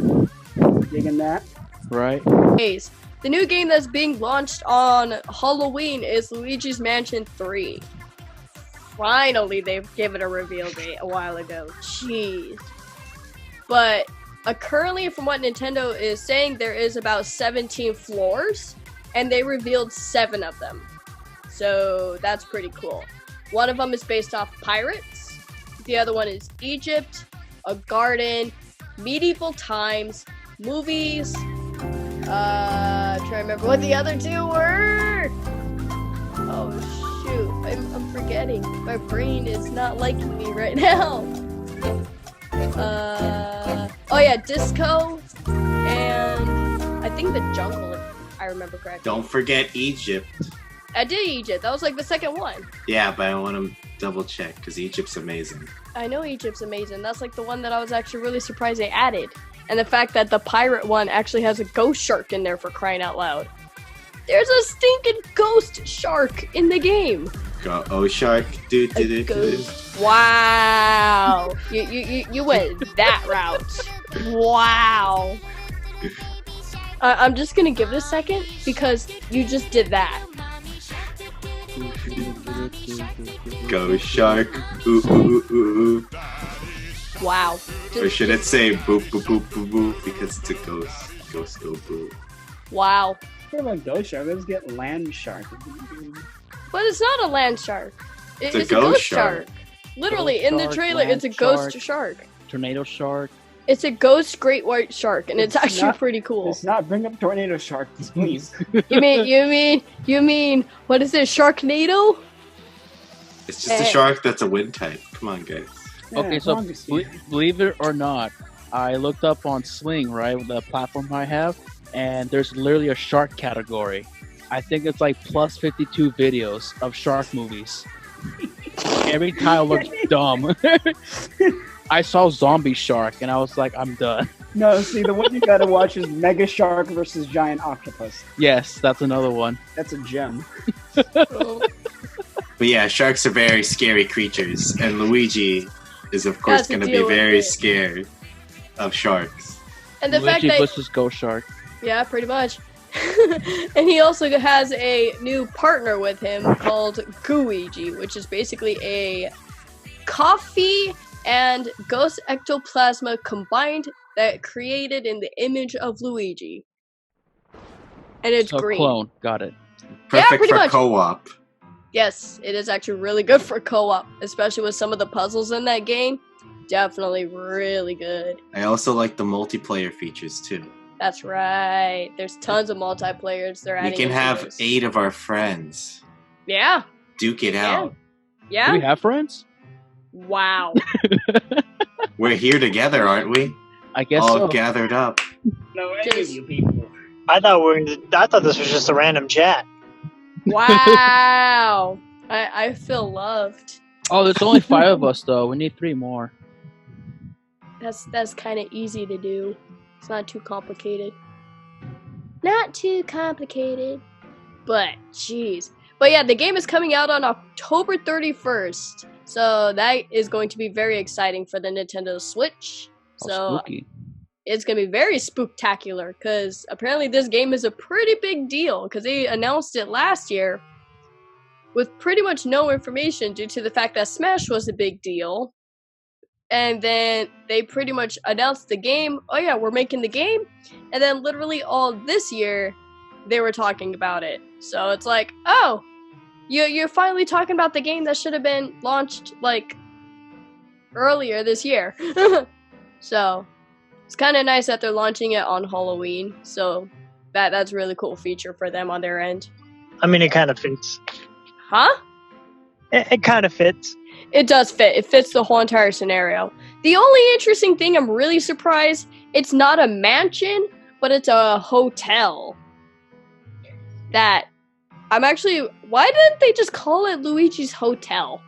[SPEAKER 4] Digging that.
[SPEAKER 2] Right?
[SPEAKER 1] Ace. The new game that's being launched on Halloween is Luigi's Mansion 3. Finally, they've given a reveal date a while ago. Jeez. But currently, from what Nintendo is saying, there is about 17 floors, and they revealed 7 of them. So that's pretty cool. One of them is based off pirates. The other one is Egypt, a garden, medieval times, movies. Trying to remember what the other 2 were. Oh shoot, I'm forgetting. My brain is not liking me right now. Oh yeah, disco, and I think the jungle, if I remember correctly.
[SPEAKER 3] Don't forget Egypt.
[SPEAKER 1] I did Egypt. That was like the second one.
[SPEAKER 3] Yeah, but I want to double check because Egypt's amazing.
[SPEAKER 1] I know Egypt's amazing. That's like the one that I was actually really surprised they added. And the fact that the pirate one actually has a ghost shark in there, for crying out loud. There's a stinking ghost shark in the game.
[SPEAKER 3] Go, oh shark, do.
[SPEAKER 1] Wow. You went that route. Wow. I'm just gonna give it a second because you just did that.
[SPEAKER 3] Go shark, ooh.
[SPEAKER 1] Wow.
[SPEAKER 3] Or should it say boop boop boop boop boop because it's a ghost. Ghost go boo.
[SPEAKER 1] Wow.
[SPEAKER 4] What about Ghost Shark? Let's get Land Shark.
[SPEAKER 1] But it's not a land shark.
[SPEAKER 3] It's
[SPEAKER 1] It's
[SPEAKER 3] a
[SPEAKER 1] a
[SPEAKER 3] ghost
[SPEAKER 1] ghost shark. Literally,
[SPEAKER 2] Ghost
[SPEAKER 1] in the
[SPEAKER 2] shark,
[SPEAKER 1] trailer,
[SPEAKER 2] land
[SPEAKER 1] it's a ghost
[SPEAKER 2] shark.
[SPEAKER 1] shark.
[SPEAKER 2] Tornado shark.
[SPEAKER 1] It's a ghost great white shark, and it's
[SPEAKER 4] It's
[SPEAKER 1] actually
[SPEAKER 4] not-
[SPEAKER 1] pretty cool.
[SPEAKER 4] Let's not bring up Tornado Shark, please.
[SPEAKER 1] You mean, what is it, Sharknado?
[SPEAKER 3] It's just a shark that's a wind type. Come on, guys.
[SPEAKER 2] Okay, so believe it or not, I looked up on Sling, right, the platform I have, and there's literally a shark category. I think it's like plus 52 videos of shark movies. Every title looks dumb. I saw Zombie Shark, and I was like, I'm done.
[SPEAKER 4] No, see, the one you gotta watch is Mega Shark versus Giant Octopus.
[SPEAKER 2] Yes, that's another one.
[SPEAKER 4] That's a gem.
[SPEAKER 3] But yeah, sharks are very scary creatures, and Luigi is of course
[SPEAKER 1] Has to
[SPEAKER 3] going to
[SPEAKER 1] deal
[SPEAKER 3] be
[SPEAKER 1] with
[SPEAKER 3] very
[SPEAKER 1] it.
[SPEAKER 3] scared of sharks.
[SPEAKER 1] And the fact
[SPEAKER 2] Luigi
[SPEAKER 1] that
[SPEAKER 2] versus Ghost Shark.
[SPEAKER 1] yeah, pretty much. And he also has a new partner with him called Gooigi, which is basically a coffee and ghost ectoplasma combined that created in the image of Luigi. And it's
[SPEAKER 2] So
[SPEAKER 1] green.
[SPEAKER 2] clone, got it.
[SPEAKER 3] Perfect
[SPEAKER 1] pretty
[SPEAKER 3] for
[SPEAKER 1] much.
[SPEAKER 3] co-op.
[SPEAKER 1] Yes, it is actually really good for co-op, especially with some of the puzzles in that game. Definitely really good.
[SPEAKER 3] I also like the multiplayer features too.
[SPEAKER 1] That's right. There's tons of multiplayers they're
[SPEAKER 3] We
[SPEAKER 1] adding.
[SPEAKER 3] can
[SPEAKER 1] into
[SPEAKER 3] have
[SPEAKER 1] this.
[SPEAKER 3] 8 of our friends
[SPEAKER 1] Yeah.
[SPEAKER 3] duke it
[SPEAKER 1] Yeah.
[SPEAKER 3] out.
[SPEAKER 2] Do
[SPEAKER 1] Yeah.
[SPEAKER 2] we have friends?
[SPEAKER 1] Wow.
[SPEAKER 3] We're here together, aren't we?
[SPEAKER 2] I guess
[SPEAKER 3] All
[SPEAKER 2] so.
[SPEAKER 3] gathered up.
[SPEAKER 4] No,
[SPEAKER 1] any of you
[SPEAKER 4] people.
[SPEAKER 5] I thought this was just a random chat.
[SPEAKER 1] Wow. I feel loved.
[SPEAKER 2] Oh, there's only 5 of us though. We need 3 more.
[SPEAKER 1] That's kind of easy to do. It's not too complicated. Not too complicated. But jeez. But yeah, the game is coming out on October 31st. So that is going to be very exciting for the Nintendo Switch.
[SPEAKER 2] Oh,
[SPEAKER 1] So
[SPEAKER 2] spooky.
[SPEAKER 1] it's going to be very spooktacular because apparently this game is a pretty big deal because they announced it last year with pretty much no information due to the fact that Smash was a big deal. And then they pretty much announced the game. Oh yeah, we're making the game. And then literally all this year, they were talking about it. So it's like, oh, you're finally talking about the game that should have been launched like earlier this year. So it's kind of nice that they're launching it on Halloween. So that's a really cool feature for them on their end.
[SPEAKER 5] I mean, it kind of fits.
[SPEAKER 1] Huh?
[SPEAKER 5] It kind of fits.
[SPEAKER 1] It does fit. It fits the whole entire scenario. The only interesting thing, I'm really surprised, it's not a mansion, but it's a hotel. That I'm actually, why didn't they just call it Luigi's Hotel?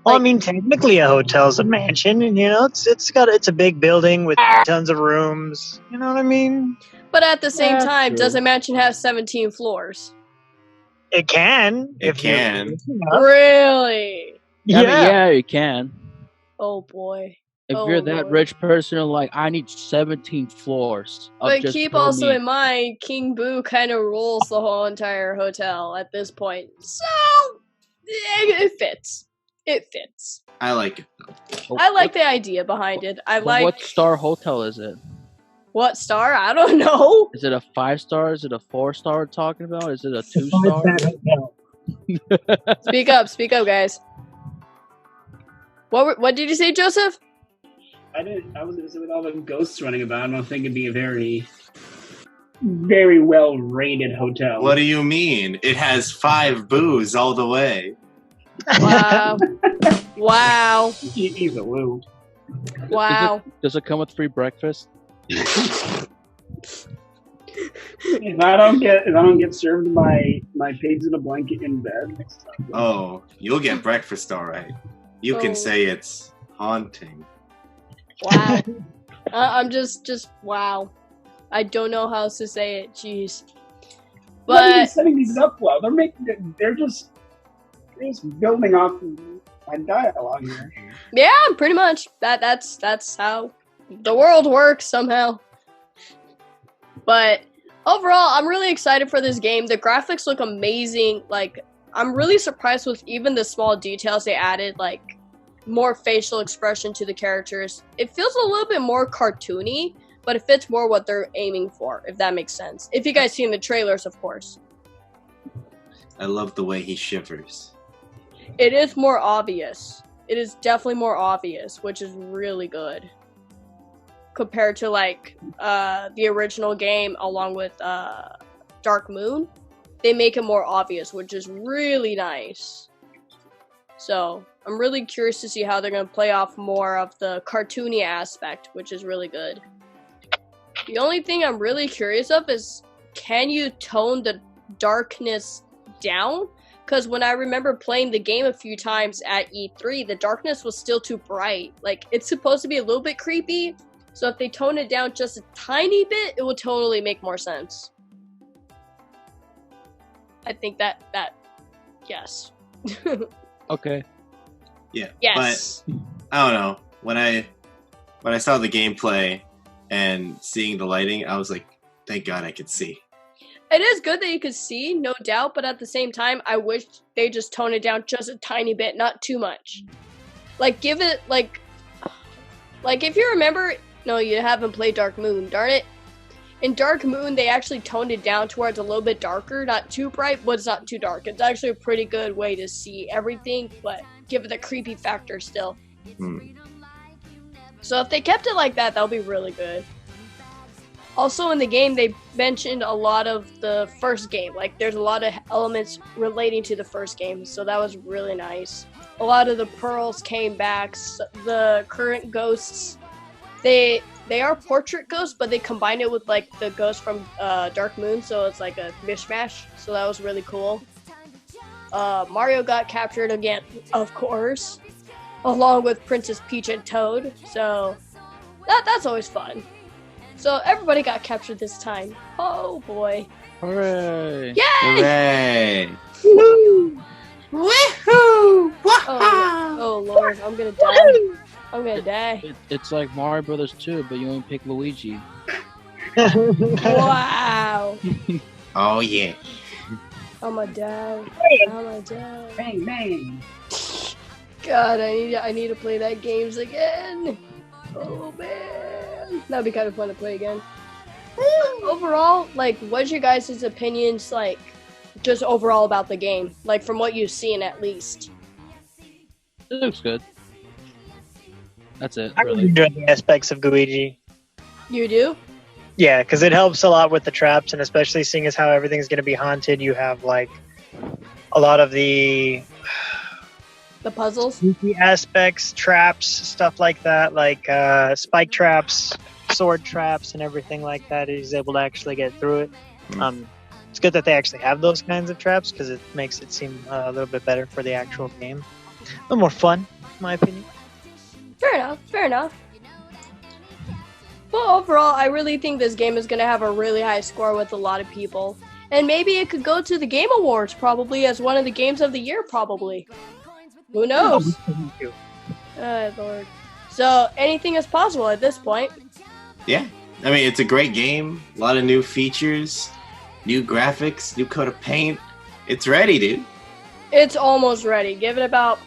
[SPEAKER 5] Well, I mean, technically a hotel's a mansion, and it's a big building with tons of rooms. You know what I mean?
[SPEAKER 1] But at the same time,
[SPEAKER 2] true.
[SPEAKER 1] does a mansion have 17 floors?
[SPEAKER 5] It can.
[SPEAKER 3] It can.
[SPEAKER 1] Really?
[SPEAKER 2] I mean, yeah, you can.
[SPEAKER 1] Oh boy.
[SPEAKER 2] If
[SPEAKER 1] Oh,
[SPEAKER 2] you're that
[SPEAKER 1] Lord.
[SPEAKER 2] rich person, like, I need 17 floors. Of
[SPEAKER 1] But
[SPEAKER 2] just
[SPEAKER 1] keep
[SPEAKER 2] for
[SPEAKER 1] also
[SPEAKER 2] me.
[SPEAKER 1] in mind, King Boo kind of rules the whole entire hotel at this point. So, it fits. It fits.
[SPEAKER 3] I like it.
[SPEAKER 1] I like the idea behind it. I
[SPEAKER 2] But
[SPEAKER 1] like...
[SPEAKER 2] what star hotel is it?
[SPEAKER 1] What star? I don't know.
[SPEAKER 2] Is it a 5-star? Is it a 4-star we're talking about? Is it a 2-star?
[SPEAKER 1] Speak up, guys. What did you say, Joseph?
[SPEAKER 4] I was gonna say with all the ghosts running about, I don't think it'd be a very, very well rated hotel.
[SPEAKER 3] What do you mean? It has 5 boos all the way.
[SPEAKER 1] Wow. Wow.
[SPEAKER 4] He's a woo.
[SPEAKER 1] Wow.
[SPEAKER 2] Does it come with free breakfast?
[SPEAKER 4] If I don't get served my pigs in a blanket in bed next time.
[SPEAKER 3] Oh, you'll get breakfast all right. You
[SPEAKER 1] Oh.
[SPEAKER 3] can say it's haunting.
[SPEAKER 1] Wow. I'm just wow. I don't know how else to say it. Jeez.
[SPEAKER 4] But
[SPEAKER 1] But
[SPEAKER 4] setting these up well. They're just building off my dialogue here.
[SPEAKER 1] yeah, pretty much. That's how the world works somehow. But overall, I'm really excited for this game. The graphics look amazing. Like, I'm really surprised with even the small details they added, like more facial expression to the characters. It feels a little bit more cartoony, but it fits more what they're aiming for, if that makes sense. If you guys seen the trailers, of course.
[SPEAKER 3] I love the way he shivers.
[SPEAKER 1] It is more obvious. It is definitely more obvious, which is really good. Compared to, like, the original game along with Dark Moon. They make it more obvious, which is really nice. So, I'm really curious to see how they're going to play off more of the cartoony aspect, which is really good. The only thing I'm really curious of is, can you tone the darkness down? Because when I remember playing the game a few times at E3, the darkness was still too bright. Like, it's supposed to be a little bit creepy, so if they tone it down just a tiny bit, it will totally make more sense. I think that yes.
[SPEAKER 2] Okay.
[SPEAKER 3] Yeah.
[SPEAKER 1] Yes.
[SPEAKER 3] But I don't know. When I saw the gameplay and seeing the lighting, I was like, thank God I could see.
[SPEAKER 1] It is good that you could see, no doubt, but at the same time, I wish they just tone it down just a tiny bit, not too much. Like, give it, like if you remember, no, you haven't played Dark Moon, darn it. In Dark Moon, they actually toned it down to where it's a little bit darker, not too bright, but it's not too dark. It's actually a pretty good way to see everything, but give it the creepy factor still. So if they kept it like that, that'll be really good. Also in the game, they mentioned a lot of the first game. Like, there's a lot of elements relating to the first game, so that was really nice. A lot of the pearls came back. The current ghosts, they are portrait ghosts, but they combined it with, like, the ghost from Dark Moon, so it's like a mishmash. So that was really cool. Mario got captured again, of course, along with Princess Peach and Toad. So that's always fun. So everybody got captured this time. Oh boy.
[SPEAKER 2] Hooray!
[SPEAKER 1] Yay!
[SPEAKER 3] Hooray!
[SPEAKER 1] Woo!
[SPEAKER 3] Woohoo!
[SPEAKER 1] Oh lord, I'm gonna die. I'm gonna die.
[SPEAKER 2] It's like Mario Brothers 2, but you only pick Luigi.
[SPEAKER 1] Wow.
[SPEAKER 3] Oh yeah.
[SPEAKER 1] I'm a dad. I'm a dad.
[SPEAKER 4] Bang bang.
[SPEAKER 1] God, I need to play that games again. Oh man, that'd be kind of fun to play again. Overall, like, what's your guys' opinions, like, just overall about the game? Like, from what you've seen, at least.
[SPEAKER 2] It looks good. That's it.
[SPEAKER 5] I really
[SPEAKER 2] Really.
[SPEAKER 5] enjoy the aspects of Luigi.
[SPEAKER 1] You do?
[SPEAKER 5] Yeah, because it helps a lot with the traps, and especially seeing as how everything's going to be haunted, you have like a lot of the
[SPEAKER 1] The puzzles?
[SPEAKER 5] spooky aspects, traps, stuff like that, like spike traps, sword traps, and everything like that. He's able to actually get through it. It's good that they actually have those kinds of traps because it makes it seem a little bit better for the actual game. A little more fun, in my opinion.
[SPEAKER 1] Fair enough, fair enough. But overall, I really think this game is going to have a really high score with a lot of people. And maybe it could go to the Game Awards, probably, as one of the games of the year, probably. Who knows? Lord. So, anything is possible at this point.
[SPEAKER 3] Yeah. I mean, it's a great game. A lot of new features, new graphics, new coat of paint. It's ready, dude.
[SPEAKER 1] It's almost ready. Give it about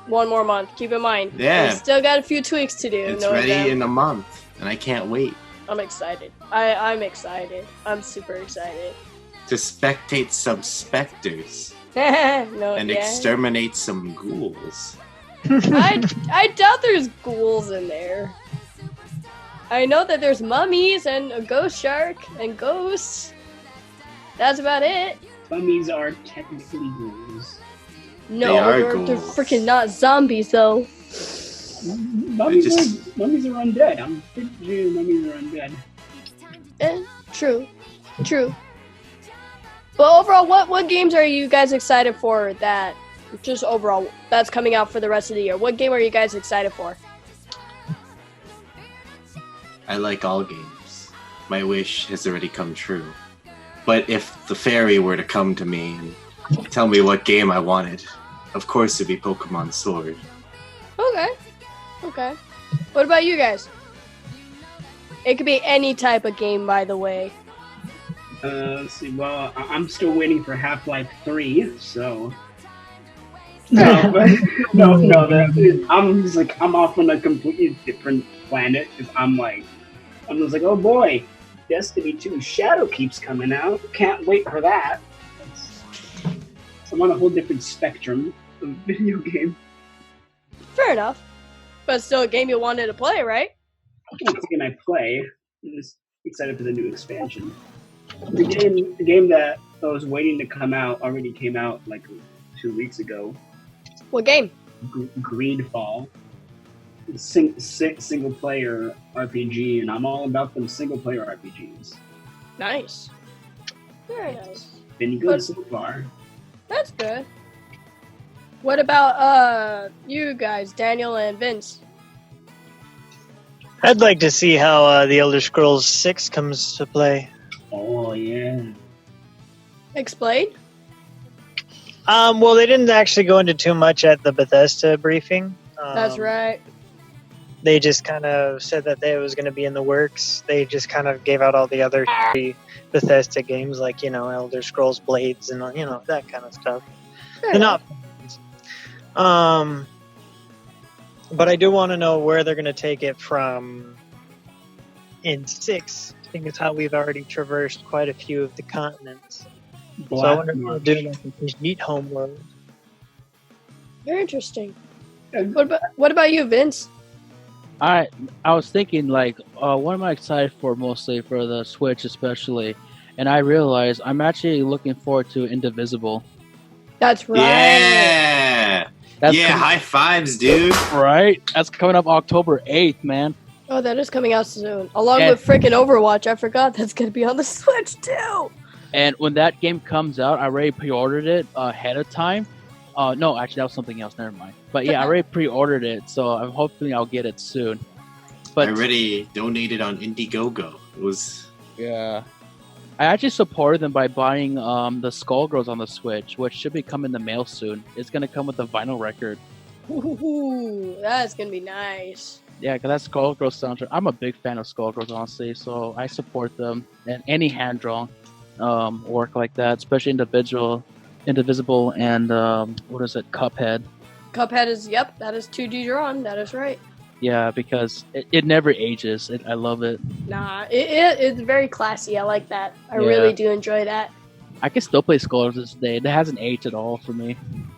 [SPEAKER 1] one more month. Keep in mind.
[SPEAKER 3] Yeah.
[SPEAKER 1] We still got a few tweaks to do.
[SPEAKER 3] It's
[SPEAKER 1] knowing
[SPEAKER 3] ready
[SPEAKER 1] them.
[SPEAKER 3] in a month, and I can't wait
[SPEAKER 1] I'm excited. I'm excited. I'm super excited.
[SPEAKER 3] to spectate some specters
[SPEAKER 1] No,
[SPEAKER 3] and
[SPEAKER 1] yeah.
[SPEAKER 3] exterminate some ghouls.
[SPEAKER 1] I doubt there's ghouls in there. I know that there's mummies and a ghost shark and ghosts. That's about it.
[SPEAKER 4] Mummies are technically ghouls.
[SPEAKER 1] No,
[SPEAKER 3] They are
[SPEAKER 1] they're
[SPEAKER 3] ghouls.
[SPEAKER 1] freaking not zombies though.
[SPEAKER 4] Mummies,
[SPEAKER 3] just-
[SPEAKER 4] mummies are undead. I'm pretty sure mummies are undead.
[SPEAKER 1] True. But overall, what games are you guys excited for that, just overall, that's coming out for the rest of the year? What game are you guys excited for?
[SPEAKER 3] I like all games. My wish has already come true. But if the fairy were to come to me and tell me what game I wanted, of course it'd be Pokemon Sword.
[SPEAKER 1] Okay. What about you guys? It could be any type of game, by the way.
[SPEAKER 4] Let's see. Well, I'm still waiting for Half-Life 3, so. No, but no. I'm just like I'm off on a completely different planet because I'm just like, oh boy, Destiny 2 Shadow keeps coming out. Can't wait for that. So I'm on a whole different spectrum of video game.
[SPEAKER 1] Fair enough. But still a game you wanted to play, right?
[SPEAKER 4] It's a game I play. I'm just excited for the new expansion. The game that I was waiting to come out already came out like 2 weeks ago.
[SPEAKER 1] What game?
[SPEAKER 4] Greedfall. Single player RPG, and I'm all about them single player RPGs.
[SPEAKER 1] Nice. Very nice.
[SPEAKER 4] Been good so far.
[SPEAKER 1] That's good. What about you guys, Daniel and Vince?
[SPEAKER 5] I'd like to see how the Elder Scrolls 6 comes to play.
[SPEAKER 4] Oh yeah.
[SPEAKER 1] Explain?
[SPEAKER 5] Well, they didn't actually go into too much at the Bethesda briefing.
[SPEAKER 1] That's right.
[SPEAKER 5] They just kind of said that it was going to be in the works. They just kind of gave out all the other Bethesda games, like, Elder Scrolls Blades and, that kind of stuff.
[SPEAKER 1] Fair
[SPEAKER 5] They're
[SPEAKER 1] enough.
[SPEAKER 5] not. But I do want to know where they're going to take it from in 6, seeing as how we've already traversed quite a few of the continents. So I wonder if they'll do like a complete homeworld.
[SPEAKER 1] Very interesting. What about you, Vince?
[SPEAKER 2] I was thinking, like, what am I excited for mostly for the Switch especially? And I realized I'm actually looking forward to Indivisible.
[SPEAKER 1] That's right.
[SPEAKER 3] Yeah!
[SPEAKER 2] That's
[SPEAKER 3] High fives, dude!
[SPEAKER 2] right? That's coming up October 8th, man.
[SPEAKER 1] Oh, that is coming out soon. Along
[SPEAKER 2] Yeah.
[SPEAKER 1] with freaking Overwatch. I forgot that's going to be on the Switch, too.
[SPEAKER 2] And when that game comes out, I already pre-ordered it ahead of time. No, actually, that was something else. Never mind. But yeah, I already pre-ordered it, so I'm hoping I'll get it soon. But
[SPEAKER 3] I already donated on Indiegogo. It was...
[SPEAKER 2] yeah, I actually supported them by buying the Skullgirls on the Switch, which should be coming in the mail soon. It's gonna come with a vinyl record.
[SPEAKER 1] Ooh, that's going to be nice.
[SPEAKER 2] Yeah, because that Skullgirls soundtrack. I'm a big fan of Skullgirls, honestly, so I support them and any hand-drawn work like that, especially individual. Indivisible, and what is it? Cuphead.
[SPEAKER 1] Cuphead is, yep, that is 2D drawn. That is right.
[SPEAKER 2] Yeah, because it never ages. I love it.
[SPEAKER 1] Nah, it's very classy. I like that. I
[SPEAKER 2] Yeah.
[SPEAKER 1] really do enjoy that.
[SPEAKER 2] I can still play Skull to this day. It hasn't aged at all for me.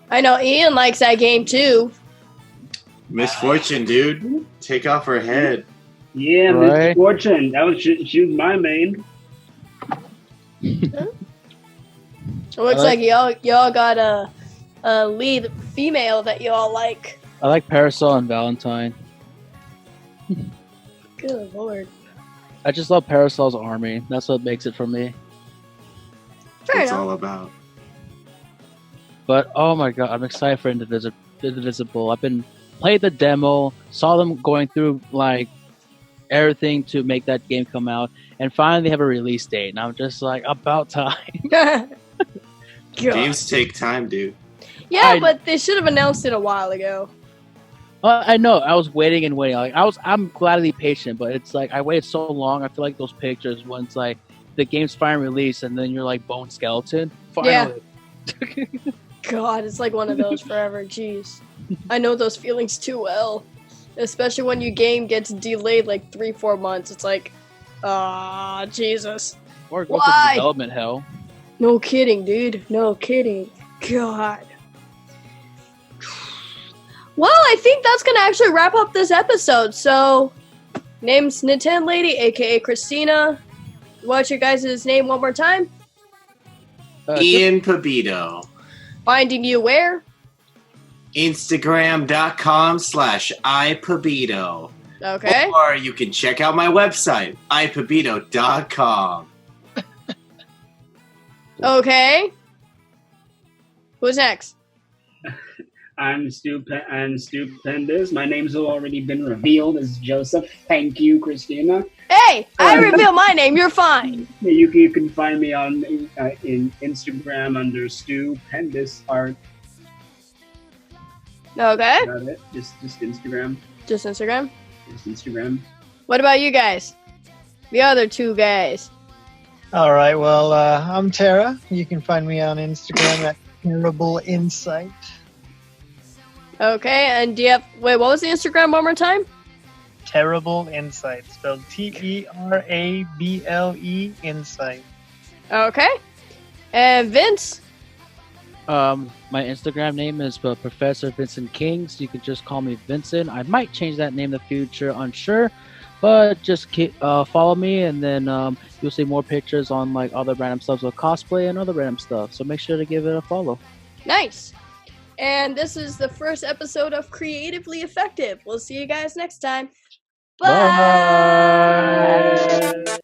[SPEAKER 1] I know Ian likes that game too.
[SPEAKER 3] Misfortune, dude. Take off her head.
[SPEAKER 4] Yeah,
[SPEAKER 2] Right.
[SPEAKER 4] Miss Fortune. That was she was my main.
[SPEAKER 1] It looks like y'all got a lead female that y'all like.
[SPEAKER 2] I like Parasol and Valentine.
[SPEAKER 1] Good lord.
[SPEAKER 2] I just love Parasol's army. That's what makes it for me.
[SPEAKER 1] Fair
[SPEAKER 3] It's
[SPEAKER 1] enough.
[SPEAKER 3] all about.
[SPEAKER 2] But oh my god, I'm excited for Indivisible. I've been played the demo, saw them going through like everything to make that game come out, and finally they have a release date. And I'm just like, about time.
[SPEAKER 1] God.
[SPEAKER 3] Games take time, dude.
[SPEAKER 1] Yeah,
[SPEAKER 2] I-
[SPEAKER 1] but they should have announced it a while ago.
[SPEAKER 2] I know. I was waiting and waiting. Like I'm gladly patient, but it's like I waited so long. I feel like those pictures when it's like the game's finally released, and then you're like bone skeleton. Finally.
[SPEAKER 1] Yeah. God, it's like one of those forever. Jeez, I know those feelings too well. Especially when your game gets delayed like 3-4 months. It's like, Jesus.
[SPEAKER 2] Or go
[SPEAKER 1] Why?
[SPEAKER 2] through development hell.
[SPEAKER 1] No kidding, dude. No kidding. God. Well, I think that's gonna actually wrap up this episode. So, name's NintenLady, aka Christina. What's your guys' name one more time?
[SPEAKER 3] Ian Pabito.
[SPEAKER 1] Finding you where?
[SPEAKER 3] Instagram.com/iPabito.
[SPEAKER 1] Okay.
[SPEAKER 3] Or you can check out my website, ipabito.com.
[SPEAKER 1] Okay. Who's next?
[SPEAKER 4] I'm stupendous. My name's already been revealed as Joseph. Thank you, Christina.
[SPEAKER 1] Hey, I reveal my name. You're fine.
[SPEAKER 4] You can find me on in Instagram under stupendous art.
[SPEAKER 1] Okay.
[SPEAKER 4] Got it. Just Instagram.
[SPEAKER 1] Just Instagram.
[SPEAKER 4] Just Instagram.
[SPEAKER 1] What about you guys? The other two guys.
[SPEAKER 5] All right. Well, I'm Tara. You can find me on Instagram at Terrible Insight.
[SPEAKER 1] Okay, and do you have... Wait, what was the Instagram one more time?
[SPEAKER 5] Terrible Insight, spelled Terable Insight.
[SPEAKER 1] Okay. And Vince?
[SPEAKER 2] My Instagram name is Professor Vincent King, so you can just call me Vincent. I might change that name in the future, unsure, but just follow me, and then you'll see more pictures on like other random stuff, so cosplay and other random stuff. So make sure to give it a follow.
[SPEAKER 1] Nice. And this is the first episode of Creatively Effective. We'll see you guys next time. Bye.
[SPEAKER 2] Bye.